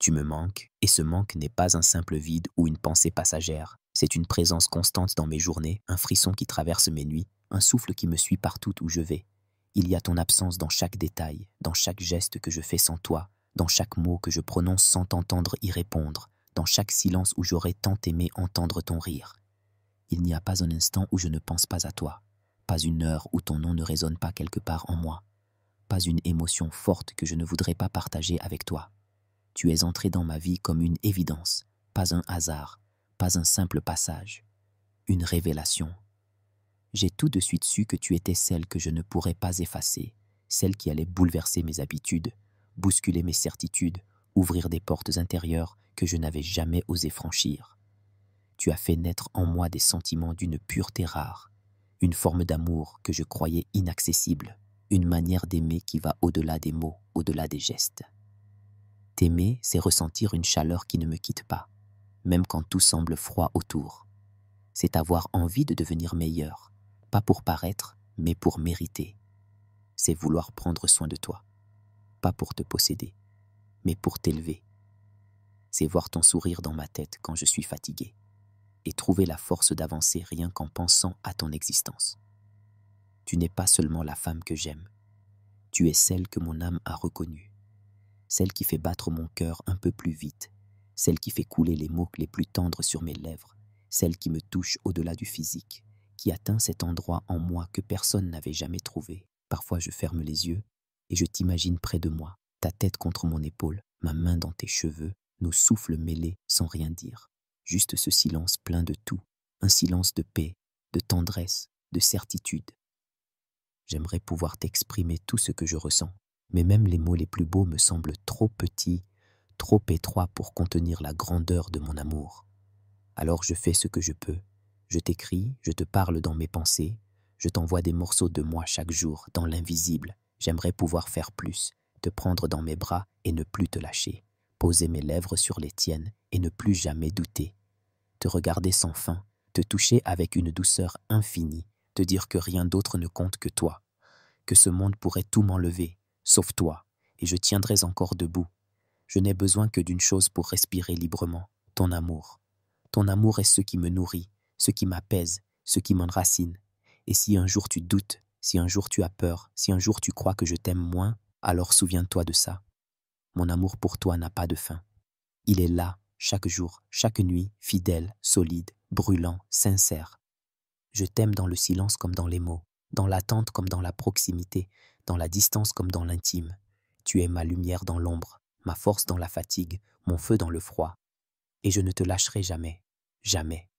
Tu me manques, et ce manque n'est pas un simple vide ou une pensée passagère. C'est une présence constante dans mes journées, un frisson qui traverse mes nuits, un souffle qui me suit partout où je vais. Il y a ton absence dans chaque détail, dans chaque geste que je fais sans toi, dans chaque mot que je prononce sans t'entendre y répondre, dans chaque silence où j'aurais tant aimé entendre ton rire. Il n'y a pas un instant où je ne pense pas à toi, pas une heure où ton nom ne résonne pas quelque part en moi, pas une émotion forte que je ne voudrais pas partager avec toi. Tu es entré dans ma vie comme une évidence, pas un hasard, pas un simple passage, une révélation. J'ai tout de suite su que tu étais celle que je ne pourrais pas effacer, celle qui allait bouleverser mes habitudes, bousculer mes certitudes, ouvrir des portes intérieures que je n'avais jamais osé franchir. Tu as fait naître en moi des sentiments d'une pureté rare, une forme d'amour que je croyais inaccessible, une manière d'aimer qui va au-delà des mots, au-delà des gestes. T'aimer, c'est ressentir une chaleur qui ne me quitte pas, même quand tout semble froid autour. C'est avoir envie de devenir meilleur, pas pour paraître, mais pour mériter. C'est vouloir prendre soin de toi, pas pour te posséder, mais pour t'élever. C'est voir ton sourire dans ma tête quand je suis fatigué, et trouver la force d'avancer rien qu'en pensant à ton existence. Tu n'es pas seulement la femme que j'aime, tu es celle que mon âme a reconnue, celle qui fait battre mon cœur un peu plus vite, celle qui fait couler les mots les plus tendres sur mes lèvres, celle qui me touche au-delà du physique, qui atteint cet endroit en moi que personne n'avait jamais trouvé. Parfois je ferme les yeux et je t'imagine près de moi, ta tête contre mon épaule, ma main dans tes cheveux, nos souffles mêlés sans rien dire. Juste ce silence plein de tout, un silence de paix, de tendresse, de certitude. J'aimerais pouvoir t'exprimer tout ce que je ressens, mais même les mots les plus beaux me semblent trop petits, trop étroits pour contenir la grandeur de mon amour. Alors je fais ce que je peux. Je t'écris, je te parle dans mes pensées, je t'envoie des morceaux de moi chaque jour, dans l'invisible. J'aimerais pouvoir faire plus, te prendre dans mes bras et ne plus te lâcher, poser mes lèvres sur les tiennes et ne plus jamais douter, te regarder sans fin, te toucher avec une douceur infinie, te dire que rien d'autre ne compte que toi, que ce monde pourrait tout m'enlever, sauf toi, et je tiendrais encore debout. Je n'ai besoin que d'une chose pour respirer librement, ton amour. Ton amour est ce qui me nourrit, ce qui m'apaise, ce qui m'enracine. Et si un jour tu doutes, si un jour tu as peur, si un jour tu crois que je t'aime moins, alors souviens-toi de ça. Mon amour pour toi n'a pas de fin. Il est là, chaque jour, chaque nuit, fidèle, solide, brûlant, sincère. Je t'aime dans le silence comme dans les mots, dans l'attente comme dans la proximité, dans la distance comme dans l'intime. Tu es ma lumière dans l'ombre, ma force dans la fatigue, mon feu dans le froid. Et je ne te lâcherai jamais, jamais.